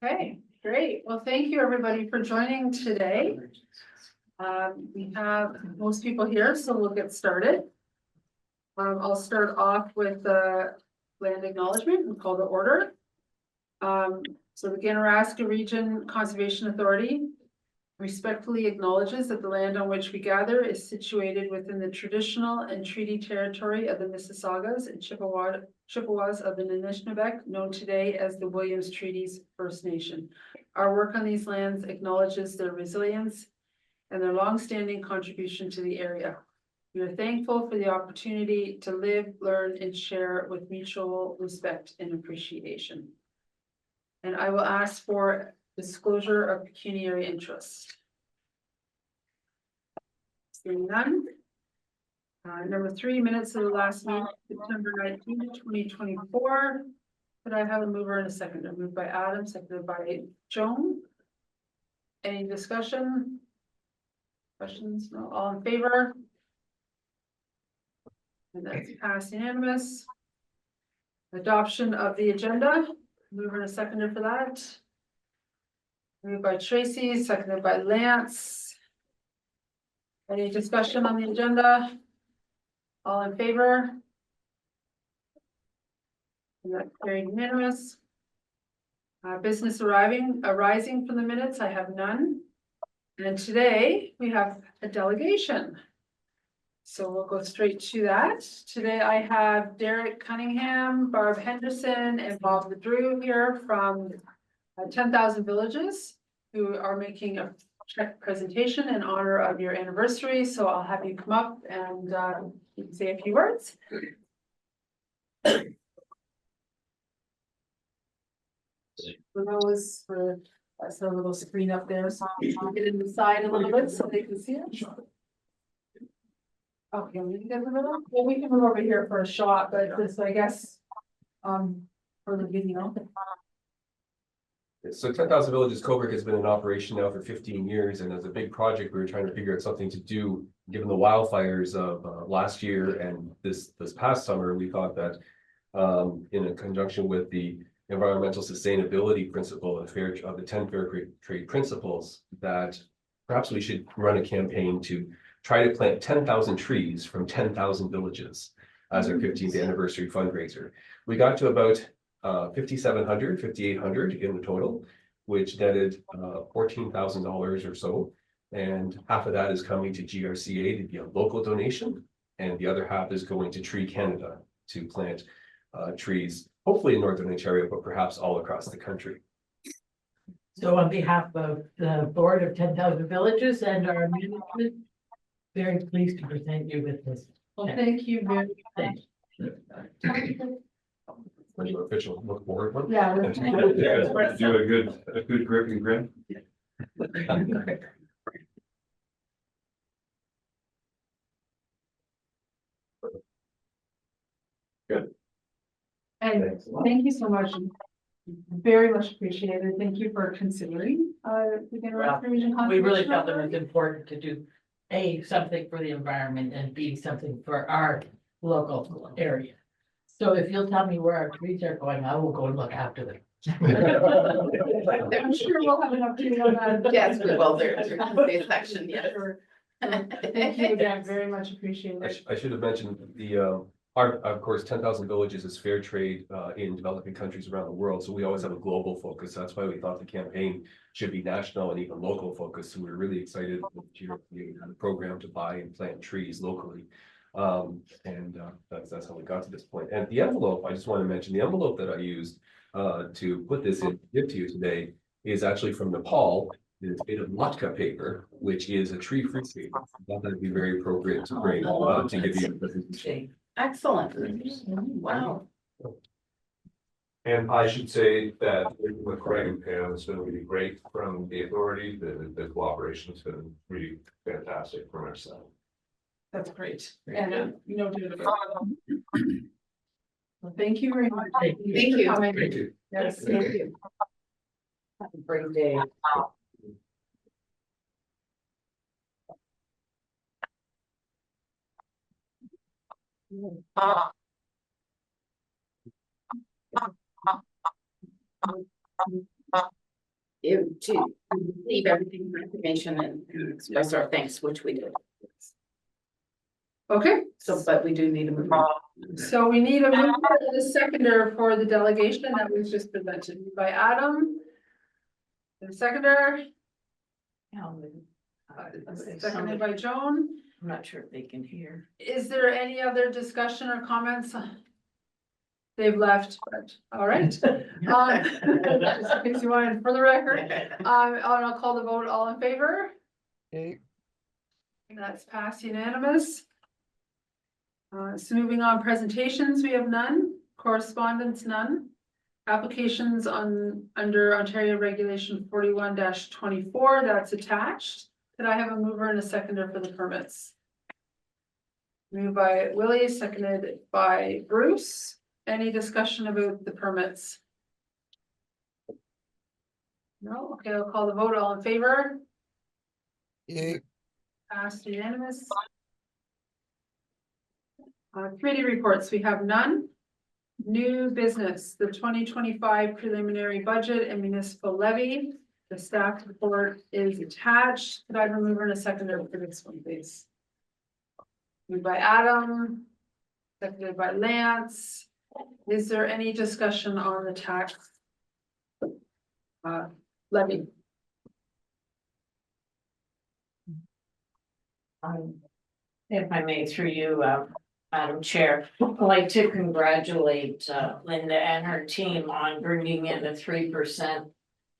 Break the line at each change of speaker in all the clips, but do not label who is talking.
Okay, great. Well, thank you everybody for joining today. We have most people here, so we'll get started. I'll start off with the land acknowledgement and call to order. So the Ganaraska Region Conservation Authority respectfully acknowledges that the land on which we gather is situated within the traditional and treaty territory of the Mississaugas and Chippewas of the Anishinaabe, known today as the Williams Treaties First Nation. Our work on these lands acknowledges their resilience and their longstanding contribution to the area. We are thankful for the opportunity to live, learn, and share with mutual respect and appreciation. And I will ask for disclosure of pecuniary interest. Seeing none. Number 3, minutes of the last meeting, September 19th, 2024. Could I have a mover and a seconder? Moved by Adam, seconded by Joan. Any discussion? Questions? No, all in favor? And that's passed unanimous. Adoption of the agenda. Mover and a seconder for that. Moved by Tracy, seconded by Lance. Any discussion on the agenda? All in favor? And that's carried unanimous. Business arising from the minutes, I have none. And today we have a delegation. So we'll go straight to that. Today I have Derek Cunningham, Barb Henderson, and Bob Ledrew here from 10,000 Villages, who are making a check presentation in honor of your anniversary. So I'll have you come up and you can say a few words. For those, that's a little screen up there, so I'll get in the side a little bit so they can see it. Okay, we can get in the middle. Well, we can move over here for a shot, but this, I guess, for the video.
So 10,000 Villages Coburg has been in operation now for 15 years, and as a big project, we were trying to figure out something to do. Given the wildfires of last year and this past summer, we thought that in conjunction with the environmental sustainability principle of the 10 fair trade principles, that perhaps we should run a campaign to try to plant 10,000 trees from 10,000 villages as our 15th anniversary fundraiser. We got to about 5,700, 5,800 in the total, which netted $14,000 or so. And half of that is coming to GRCA to be a local donation. And the other half is going to Tree Canada to plant trees, hopefully in Northern Ontario, but perhaps all across the country.
So on behalf of the board of 10,000 Villages and our management, very pleased to present you with this.
Well, thank you very much.
When you official look forward one.
Yeah.
Do a good grip and grin. Good.
And thank you so much. Very much appreciated. Thank you for considering the Ganaraska Region
We really
Conservation
felt it was
Authority.
important to do A, something for the environment, and B, something for our local area. So if you'll tell me where our trees are going, I will go and look after them.
I'm sure we'll have an update on that.
Yes, we will. There's a section, yes.
Sure. Thank you again, very much appreciated.
I should have mentioned of course, 10,000 Villages is fair trade in developing countries around the world. So we always have a global focus. That's why we thought the campaign should be national and even local focus. So we're really excited with the program to buy and plant trees locally. That's how we got to this point. And the envelope, I just want to mention the envelope that I used to put this in, give to you today, is actually from Nepal. It's made of latka paper, which is a tree-free paper. I thought that'd be very appropriate to bring to give you a presentation.
Excellent. Wow.
And I should say that with Craig and Pam, it's been really great from the authority. The cooperation has been really fantastic from our side.
That's great. And well, thank you very much.
Thank you.
for coming.
Thank you.
Yes, thank you.
Have a great day. to leave everything for information and express our thanks, which we did.
Okay,
So, but we do need to move on.
so we need a mover and a seconder for the delegation that was just presented by Adam. And seconder, seconded by Joan.
I'm not sure if they can hear.
Is there any other discussion or comments? They've left, but all right. Just in case you wanted for the record, I'll call the vote. All in favor?
Okay.
That's passed unanimous. So moving on, presentations, we have none. Correspondence, none. Applications under Ontario Regulation 41-24, that's attached. Could I have a mover and a seconder for the permits? Moved by Willie, seconded by Bruce. Any discussion about the permits? No, okay, I'll call the vote. All in favor?
Yay.
Passed unanimous. Committee reports, we have none. New business, the 2025 preliminary budget and municipal levy. The staff report is attached. Could I have a mover and a seconder for this one, please? Moved by Adam, seconded by Lance. Is there any discussion on the tax levy?
If I may, through you, Madam Chair, I'd like to congratulate Linda and her team on bringing in a 3%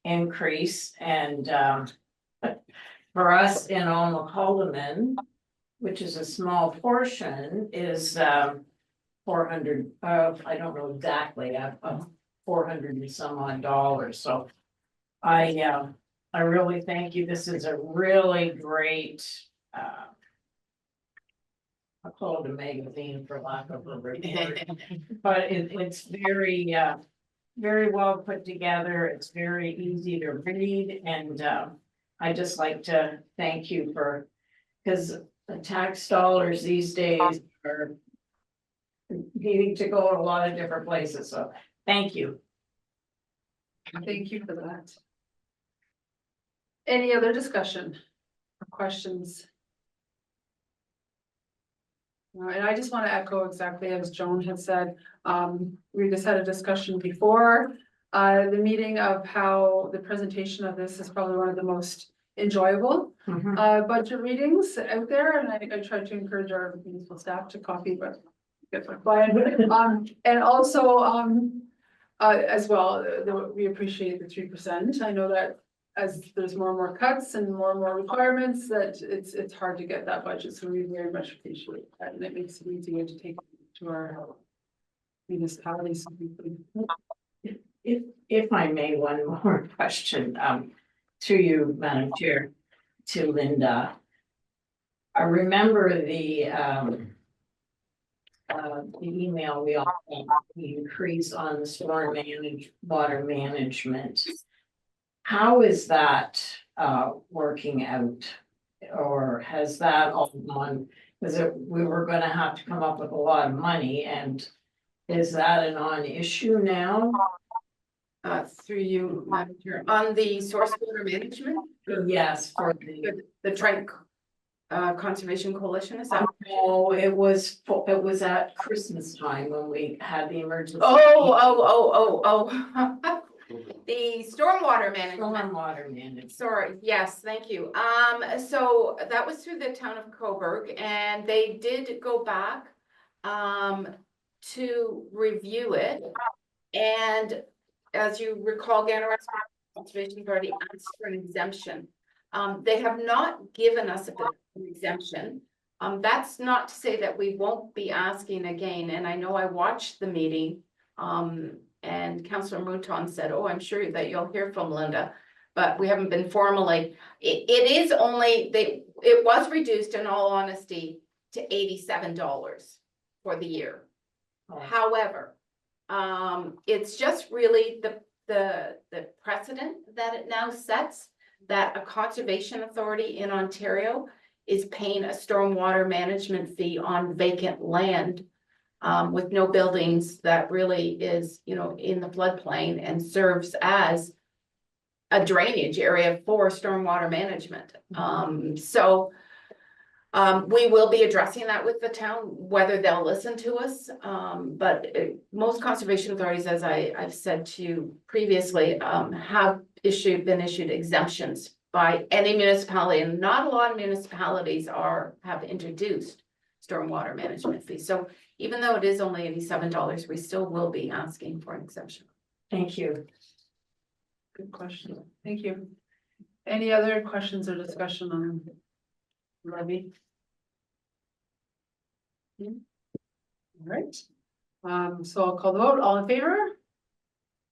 increase. And for us in Omahaldaman, which is a small portion, is 400, I don't know exactly, 400 and some odd dollars. So I really thank you. This is a really great I'll call it a magazine for lack of a word, but it's very, very well put together. It's very easy to read, and I just like to thank you for, because the tax dollars these days are needing to go a lot of different places. So thank you.
Thank you for that. Any other discussion or questions? And I just want to echo exactly as Joan had said, we just had a discussion before the meeting of how the presentation of this is probably one of the most enjoyable budget readings out there, and I think I tried to encourage our municipal staff to copy, but get my client. And also as well, we appreciate the 3%. I know that as there's more and more cuts and more requirements, that it's hard to get that budget, so we very much appreciate that, and it makes it easier to take to our municipalities.
If I may, one more question, to you, Madam Chair, to Linda. I remember the email we all got, the increase on the storm water management. How is that working out? Or has that all gone, because we were gonna have to come up with a lot of money, and is that a non-issue now?
Through you, Madam Chair, on the source water management,
Yes, for
the Trike Conservation Coalition, is that?
no, it was at Christmas time when we had the emergency.
The stormwater management.
Stormwater management.
Sorry, yes, thank you. So that was through the town of Coburg, and they did go back to review it. And as you recall, Ganaraska Conservation already asked for an exemption. They have not given us an exemption. That's not to say that we won't be asking again. And I know I watched the meeting. And Councillor Mouton said, "Oh, I'm sure that you'll hear from Linda," but we haven't been formally. It is only it was reduced, in all honesty, to $87 for the year.
Oh.
However, it's just really the precedent that it now sets, that a conservation authority in Ontario is paying a stormwater management fee on vacant land. With no buildings, that really is, in the floodplain and serves as a drainage area for stormwater management. So we will be addressing that with the town, whether they'll listen to us. But most conservation authorities, as I've said to you previously, have been issued exemptions by any municipality, and not a lot of municipalities have introduced stormwater management fees. So even though it is only $87, we still will be asking for an exemption.
Thank you.
Good question. Thank you. Any other questions or discussion on levy? All right. So I'll call the vote. All in favor?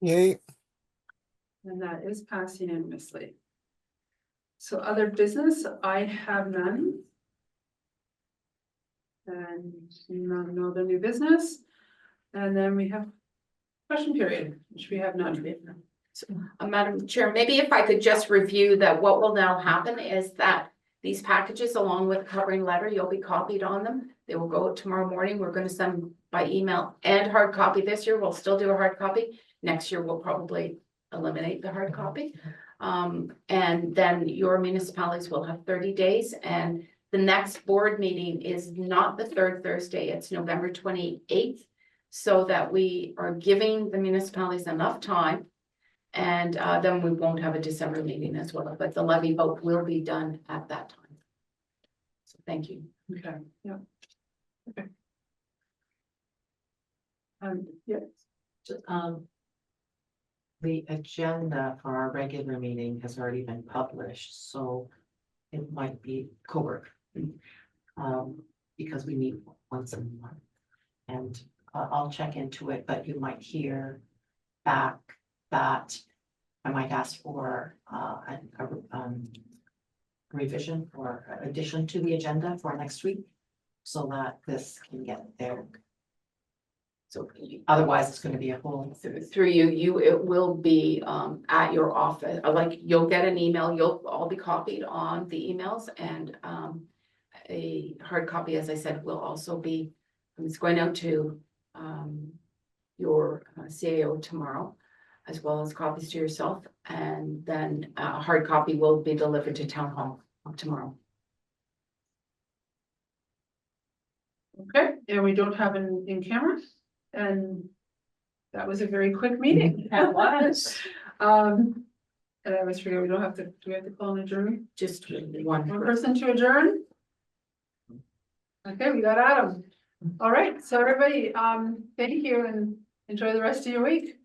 yay,
And that is passed unanimously. So other business, I have none. And no other new business. And then we have question period, which we have none.
Madam Chair, maybe if I could just review that what will now happen is that these packages, along with covering letter, you'll be copied on them. They will go out tomorrow morning. We're gonna send by email and hard copy this year. We'll still do a hard copy. Next year, we'll probably eliminate the hard copy. And then your municipalities will have 30 days, and the next board meeting is not the third Thursday, it's November 28th. So that we are giving the municipalities enough time. And then we won't have a December meeting as well, but the levy vote will be done at that time. So thank you.
Okay, yeah. Okay. Yes.
The agenda for our regular meeting has already been published, so it might be co-work. Because we meet once a month. And I'll check into it, but you might hear back that I might ask for a revision or addition to the agenda for next week, so that this can get there. So otherwise, it's going to be a whole.
Through you, it will be at your office, like you'll get an email, you'll all be copied on the emails, and a hard copy, as I said, will also be, it's going out to your CAO tomorrow, as well as copies to yourself, and then a hard copy will be delivered to town hall tomorrow.
Okay, and we don't have an in camera, and that was a very quick meeting.
That was.
And I always forget, we don't have to, do we have to call an adjourn?
Just
One person to adjourn? Okay, we got Adam. All right, so everybody, thank you and enjoy the rest of your week.